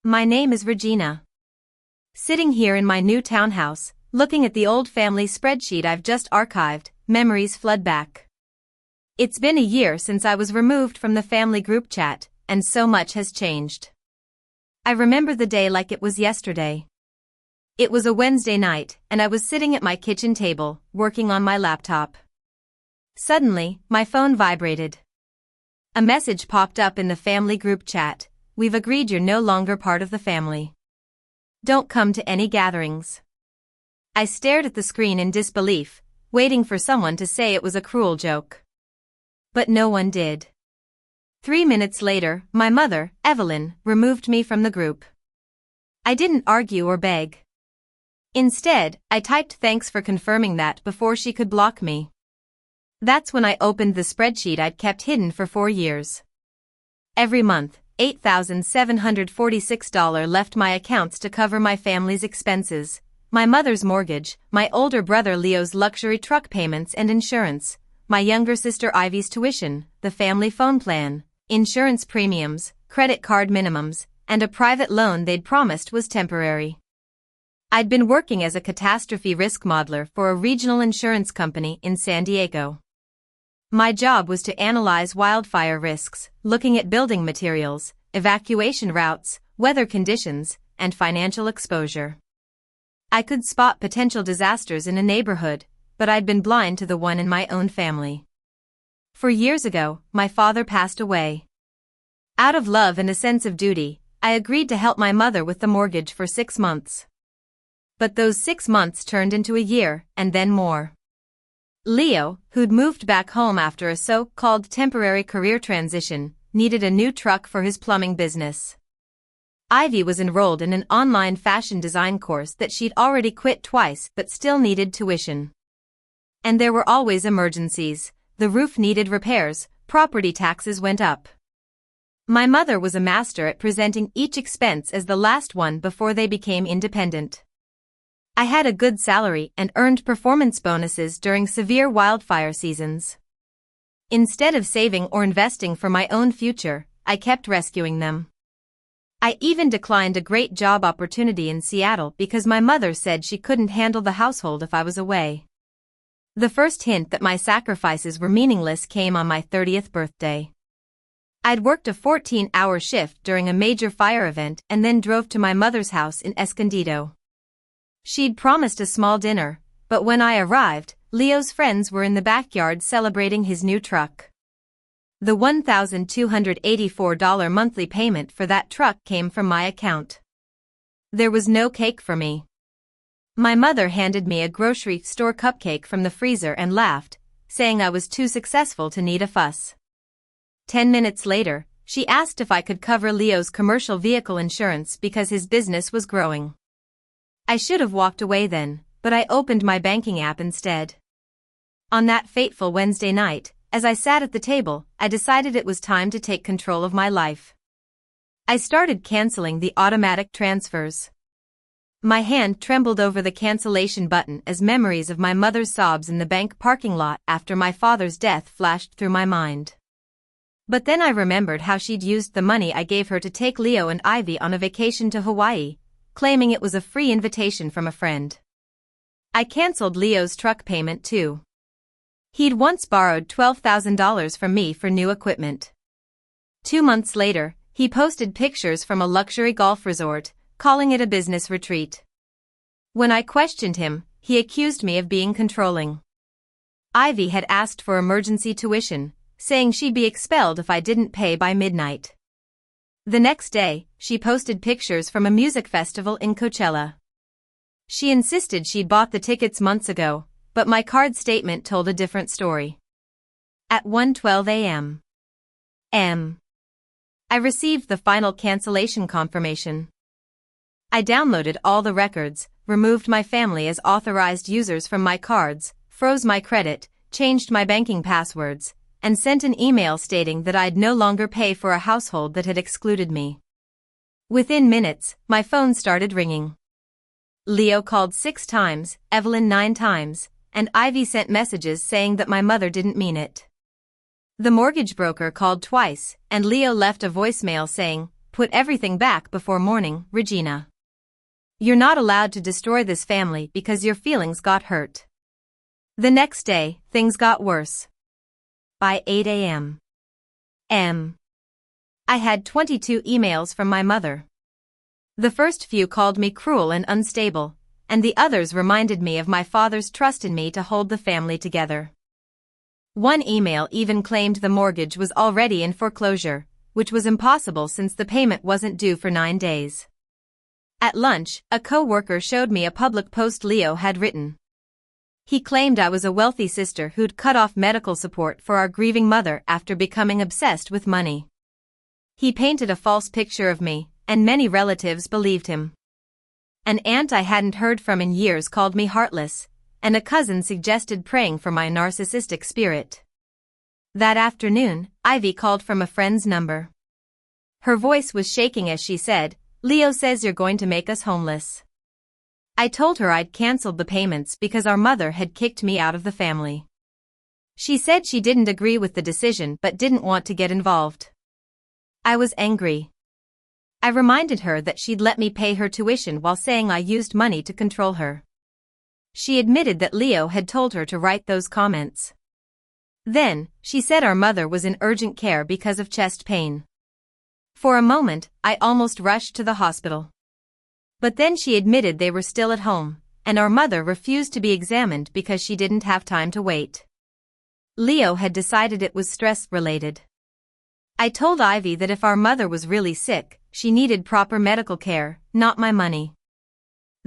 My name is Regina. Sitting here in my new townhouse, looking at the old family spreadsheet I've just archived, memories flood back. It's been a year since I was removed from the family group chat, and so much has changed. I remember the day like it was yesterday. It was a Wednesday night, and I was sitting at my kitchen table, working on my laptop. Suddenly, my phone vibrated. A message popped up in the family group chat. We've agreed you're no longer part of the family. Don't come to any gatherings. I stared at the screen in disbelief, waiting for someone to say it was a cruel joke. But no one did. 3 minutes later, my mother, Evelyn, removed me from the group. I didn't argue or beg. Instead, I typed thanks for confirming that before she could block me. That's when I opened the spreadsheet I'd kept hidden for 4 years. Every month, $8,746 left my accounts to cover my family's expenses, my mother's mortgage, my older brother Leo's luxury truck payments and insurance, my younger sister Ivy's tuition, the family phone plan, insurance premiums, credit card minimums, and a private loan they'd promised was temporary. I'd been working as a catastrophe risk modeler for a regional insurance company in San Diego. My job was to analyze wildfire risks, looking at building materials, evacuation routes, weather conditions, and financial exposure. I could spot potential disasters in a neighborhood, but I'd been blind to the one in my own family. 4 years ago, my father passed away. Out of love and a sense of duty, I agreed to help my mother with the mortgage for 6 months. But those 6 months turned into a year, and then more. Leo, who'd moved back home after a so-called temporary career transition, needed a new truck for his plumbing business. Ivy was enrolled in an online fashion design course that she'd already quit twice but still needed tuition. And there were always emergencies. The roof needed repairs, property taxes went up. My mother was a master at presenting each expense as the last one before they became independent. I had a good salary and earned performance bonuses during severe wildfire seasons. Instead of saving or investing for my own future, I kept rescuing them. I even declined a great job opportunity in Seattle because my mother said she couldn't handle the household if I was away. The first hint that my sacrifices were meaningless came on my 30th birthday. I'd worked a 14-hour shift during a major fire event and then drove to my mother's house in Escondido. She'd promised a small dinner, but when I arrived, Leo's friends were in the backyard celebrating his new truck. The $1,284 monthly payment for that truck came from my account. There was no cake for me. My mother handed me a grocery store cupcake from the freezer and laughed, saying I was too successful to need a fuss. 10 minutes later, she asked if I could cover Leo's commercial vehicle insurance because his business was growing. I should have walked away then, but I opened my banking app instead. On that fateful Wednesday night, as I sat at the table, I decided it was time to take control of my life. I started canceling the automatic transfers. My hand trembled over the cancellation button as memories of my mother's sobs in the bank parking lot after my father's death flashed through my mind. But then I remembered how she'd used the money I gave her to take Leo and Ivy on a vacation to Hawaii, claiming it was a free invitation from a friend. I canceled Leo's truck payment too. He'd once borrowed $12,000 from me for new equipment. 2 months later, he posted pictures from a luxury golf resort, calling it a business retreat. When I questioned him, he accused me of being controlling. Ivy had asked for emergency tuition, saying she'd be expelled if I didn't pay by midnight. The next day, she posted pictures from a music festival in Coachella. She insisted she'd bought the tickets months ago, but my card statement told a different story. At 1:12 a.m. I received the final cancellation confirmation. I downloaded all the records, removed my family as authorized users from my cards, froze my credit, changed my banking passwords, and sent an email stating that I'd no longer pay for a household that had excluded me. Within minutes, my phone started ringing. Leo called 6 times, Evelyn 9 times, and Ivy sent messages saying that my mother didn't mean it. The mortgage broker called twice, and Leo left a voicemail saying, Put everything back before morning, Regina. You're not allowed to destroy this family because your feelings got hurt. The next day, things got worse. By 8 a.m. I had 22 emails from my mother. The first few called me cruel and unstable, and the others reminded me of my father's trust in me to hold the family together. One email even claimed the mortgage was already in foreclosure, which was impossible since the payment wasn't due for 9 days. At lunch, a co-worker showed me a public post Leo had written. He claimed I was a wealthy sister who'd cut off medical support for our grieving mother after becoming obsessed with money. He painted a false picture of me, and many relatives believed him. An aunt I hadn't heard from in years called me heartless, and a cousin suggested praying for my narcissistic spirit. That afternoon, Ivy called from a friend's number. Her voice was shaking as she said, "Leo says you're going to make us homeless." I told her I'd canceled the payments because our mother had kicked me out of the family. She said she didn't agree with the decision but didn't want to get involved. I was angry. I reminded her that she'd let me pay her tuition while saying I used money to control her. She admitted that Leo had told her to write those comments. Then, she said our mother was in urgent care because of chest pain. For a moment, I almost rushed to the hospital. But then she admitted they were still at home, and our mother refused to be examined because she didn't have time to wait. Leo had decided it was stress-related. I told Ivy that if our mother was really sick, she needed proper medical care, not my money.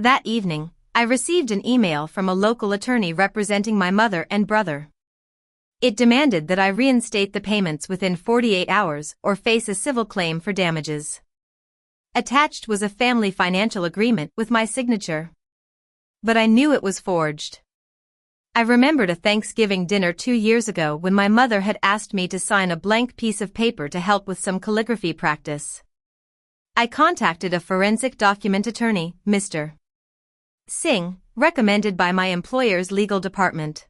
That evening, I received an email from a local attorney representing my mother and brother. It demanded that I reinstate the payments within 48 hours or face a civil claim for damages. Attached was a family financial agreement with my signature. But I knew it was forged. I remembered a Thanksgiving dinner 2 years ago when my mother had asked me to sign a blank piece of paper to help with some calligraphy practice. I contacted a forensic document attorney, Mr. Singh, recommended by my employer's legal department.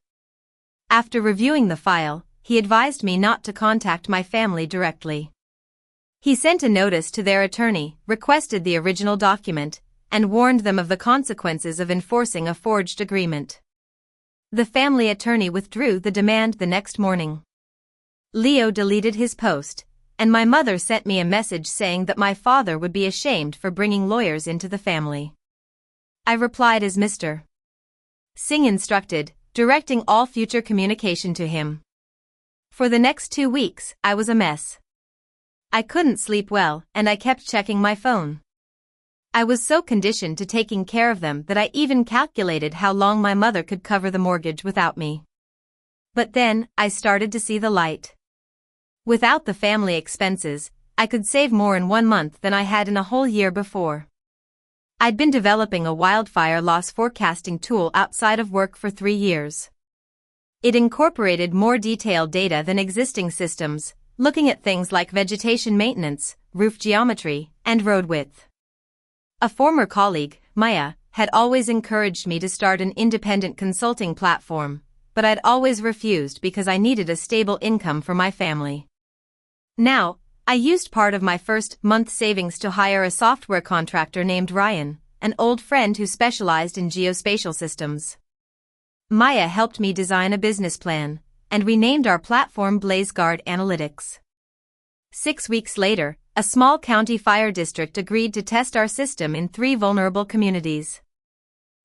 After reviewing the file, he advised me not to contact my family directly. He sent a notice to their attorney, requested the original document, and warned them of the consequences of enforcing a forged agreement. The family attorney withdrew the demand the next morning. Leo deleted his post, and my mother sent me a message saying that my father would be ashamed for bringing lawyers into the family. I replied as Mr. Singh instructed, directing all future communication to him. For the next 2 weeks, I was a mess. I couldn't sleep well, and I kept checking my phone. I was so conditioned to taking care of them that I even calculated how long my mother could cover the mortgage without me. But then, I started to see the light. Without the family expenses, I could save more in 1 month than I had in a whole year before. I'd been developing a wildfire loss forecasting tool outside of work for 3 years. It incorporated more detailed data than existing systems, looking at things like vegetation maintenance, roof geometry, and road width. A former colleague, Maya, had always encouraged me to start an independent consulting platform, but I'd always refused because I needed a stable income for my family. Now, I used part of my first month's savings to hire a software contractor named Ryan, an old friend who specialized in geospatial systems. Maya helped me design a business plan, and we named our platform BlazeGuard Analytics. 6 weeks later, a small county fire district agreed to test our system in 3 vulnerable communities.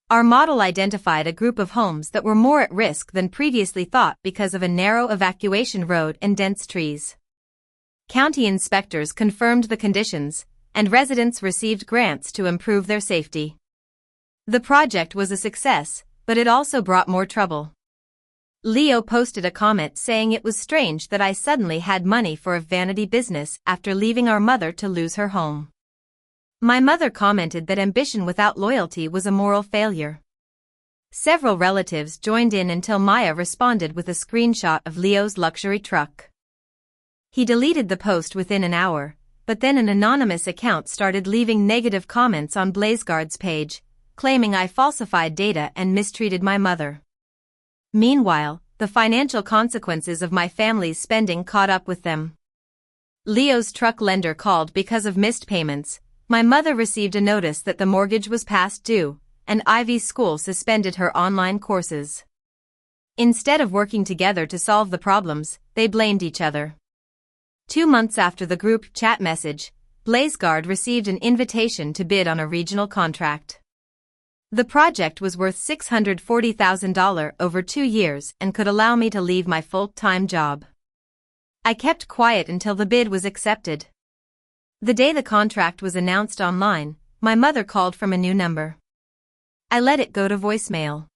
Our model identified a group of homes that were more at risk than previously thought because of a narrow evacuation road and dense trees. County inspectors confirmed the conditions, and residents received grants to improve their safety. The project was a success, but it also brought more trouble. Leo posted a comment saying it was strange that I suddenly had money for a vanity business after leaving our mother to lose her home. My mother commented that ambition without loyalty was a moral failure. Several relatives joined in until Maya responded with a screenshot of Leo's luxury truck. He deleted the post within an hour, but then an anonymous account started leaving negative comments on BlazeGuard's page, claiming I falsified data and mistreated my mother. Meanwhile, the financial consequences of my family's spending caught up with them. Leo's truck lender called because of missed payments. My mother received a notice that the mortgage was past due, and Ivy's school suspended her online courses. Instead of working together to solve the problems, they blamed each other. 2 months after the group chat message, BlazeGuard received an invitation to bid on a regional contract. The project was worth $640,000 over 2 years and could allow me to leave my full-time job. I kept quiet until the bid was accepted. The day the contract was announced online, my mother called from a new number. I let it go to voicemail.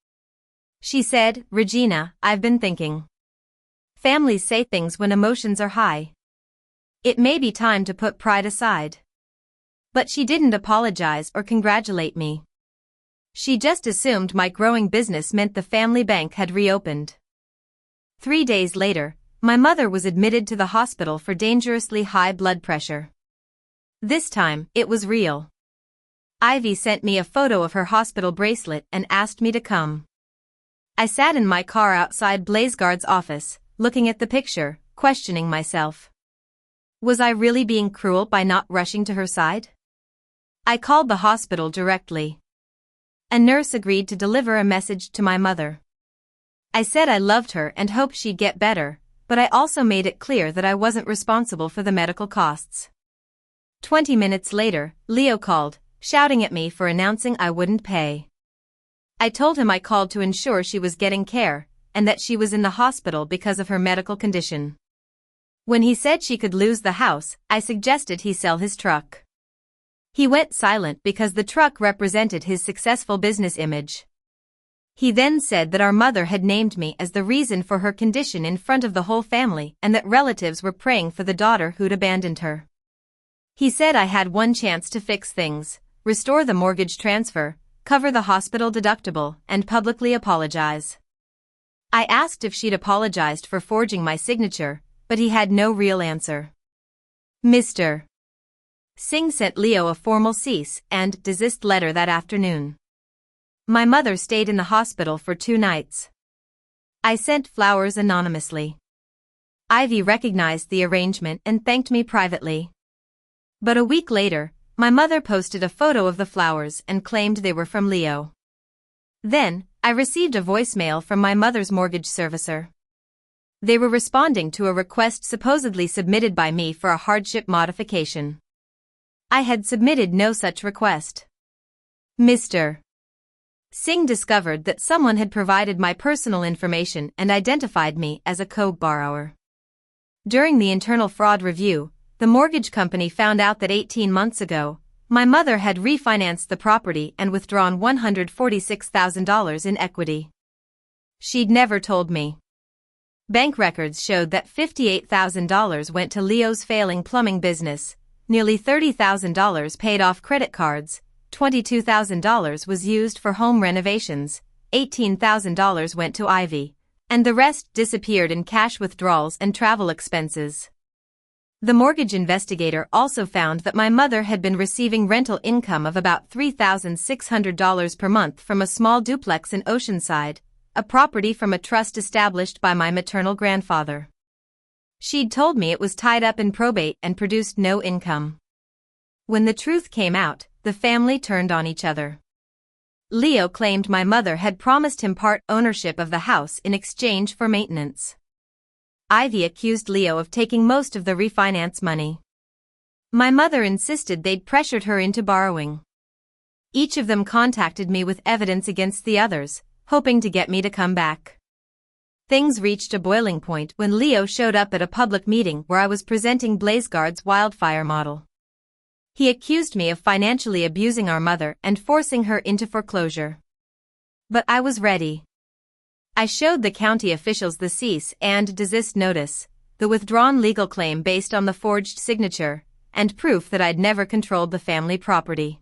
She said, "Regina, I've been thinking. Families say things when emotions are high. It may be time to put pride aside." But she didn't apologize or congratulate me. She just assumed my growing business meant the family bank had reopened. 3 days later, my mother was admitted to the hospital for dangerously high blood pressure. This time, it was real. Ivy sent me a photo of her hospital bracelet and asked me to come. I sat in my car outside BlazeGuard's office, looking at the picture, questioning myself. Was I really being cruel by not rushing to her side? I called the hospital directly. A nurse agreed to deliver a message to my mother. I said I loved her and hoped she'd get better, but I also made it clear that I wasn't responsible for the medical costs. 20 minutes later, Leo called, shouting at me for announcing I wouldn't pay. I told him I called to ensure she was getting care, and that she was in the hospital because of her medical condition. When he said she could lose the house, I suggested he sell his truck. He went silent because the truck represented his successful business image. He then said that our mother had named me as the reason for her condition in front of the whole family and that relatives were praying for the daughter who'd abandoned her. He said I had one chance to fix things, restore the mortgage transfer, cover the hospital deductible, and publicly apologize. I asked if she'd apologized for forging my signature, but he had no real answer. Mr. Singh sent Leo a formal cease and desist letter that afternoon. My mother stayed in the hospital for 2 nights. I sent flowers anonymously. Ivy recognized the arrangement and thanked me privately. But a week later, my mother posted a photo of the flowers and claimed they were from Leo. Then, I received a voicemail from my mother's mortgage servicer. They were responding to a request supposedly submitted by me for a hardship modification. I had submitted no such request. Mr. Singh discovered that someone had provided my personal information and identified me as a co-borrower. During the internal fraud review, the mortgage company found out that 18 months ago, my mother had refinanced the property and withdrawn $146,000 in equity. She'd never told me. Bank records showed that $58,000 went to Leo's failing plumbing business, nearly $30,000 paid off credit cards, $22,000 was used for home renovations, $18,000 went to Ivy, and the rest disappeared in cash withdrawals and travel expenses. The mortgage investigator also found that my mother had been receiving rental income of about $3,600 per month from a small duplex in Oceanside, a property from a trust established by my maternal grandfather. She'd told me it was tied up in probate and produced no income. When the truth came out, the family turned on each other. Leo claimed my mother had promised him part ownership of the house in exchange for maintenance. Ivy accused Leo of taking most of the refinance money. My mother insisted they'd pressured her into borrowing. Each of them contacted me with evidence against the others, hoping to get me to come back. Things reached a boiling point when Leo showed up at a public meeting where I was presenting BlazeGuard's wildfire model. He accused me of financially abusing our mother and forcing her into foreclosure. But I was ready. I showed the county officials the cease and desist notice, the withdrawn legal claim based on the forged signature, and proof that I'd never controlled the family property.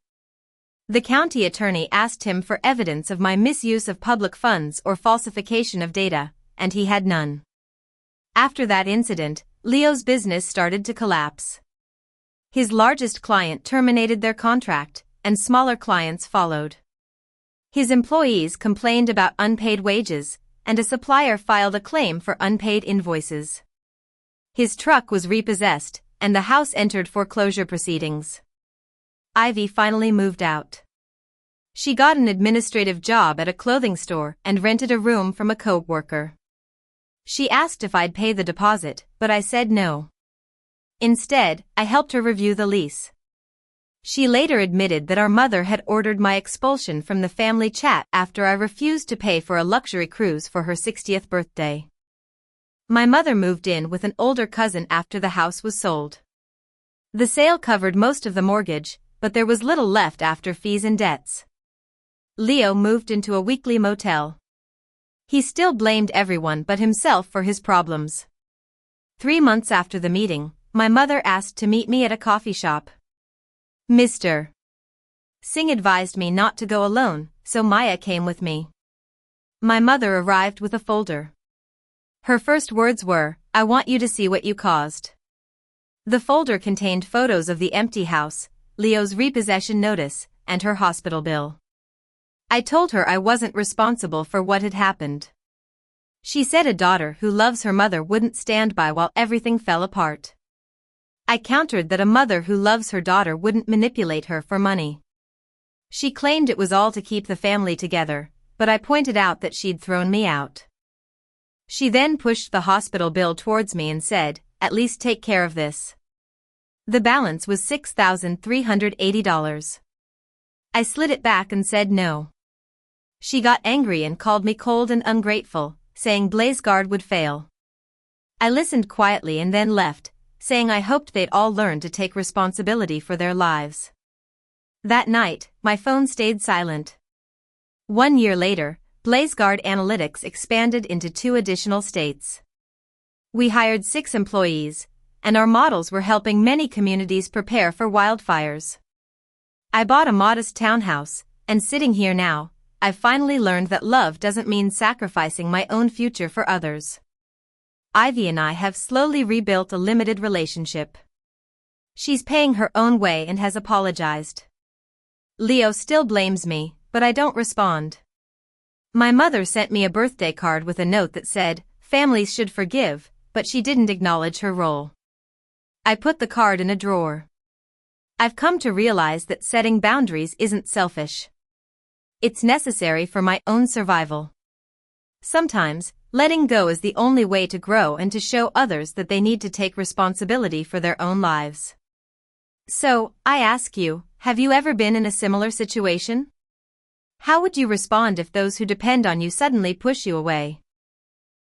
The county attorney asked him for evidence of my misuse of public funds or falsification of data, and he had none. After that incident, Leo's business started to collapse. His largest client terminated their contract, and smaller clients followed. His employees complained about unpaid wages, and a supplier filed a claim for unpaid invoices. His truck was repossessed, and the house entered foreclosure proceedings. Ivy finally moved out. She got an administrative job at a clothing store and rented a room from a co-worker. She asked if I'd pay the deposit, but I said no. Instead, I helped her review the lease. She later admitted that our mother had ordered my expulsion from the family chat after I refused to pay for a luxury cruise for her 60th birthday. My mother moved in with an older cousin after the house was sold. The sale covered most of the mortgage, but there was little left after fees and debts. Leo moved into a weekly motel. He still blamed everyone but himself for his problems. 3 months after the meeting, my mother asked to meet me at a coffee shop. Mr. Singh advised me not to go alone, so Maya came with me. My mother arrived with a folder. Her first words were, "I want you to see what you caused." The folder contained photos of the empty house, Leo's repossession notice, and her hospital bill. I told her I wasn't responsible for what had happened. She said a daughter who loves her mother wouldn't stand by while everything fell apart. I countered that a mother who loves her daughter wouldn't manipulate her for money. She claimed it was all to keep the family together, but I pointed out that she'd thrown me out. She then pushed the hospital bill towards me and said, "At least take care of this." The balance was $6,380. I slid it back and said no. She got angry and called me cold and ungrateful, saying BlazeGuard would fail. I listened quietly and then left, saying I hoped they'd all learn to take responsibility for their lives. That night, my phone stayed silent. 1 year later, BlazeGuard Analytics expanded into 2 additional states. We hired 6 employees, and our models were helping many communities prepare for wildfires. I bought a modest townhouse, and sitting here now, I've finally learned that love doesn't mean sacrificing my own future for others. Ivy and I have slowly rebuilt a limited relationship. She's paying her own way and has apologized. Leo still blames me, but I don't respond. My mother sent me a birthday card with a note that said, "Families should forgive," but she didn't acknowledge her role. I put the card in a drawer. I've come to realize that setting boundaries isn't selfish. It's necessary for my own survival. Sometimes, letting go is the only way to grow and to show others that they need to take responsibility for their own lives. So, I ask you, have you ever been in a similar situation? How would you respond if those who depend on you suddenly push you away?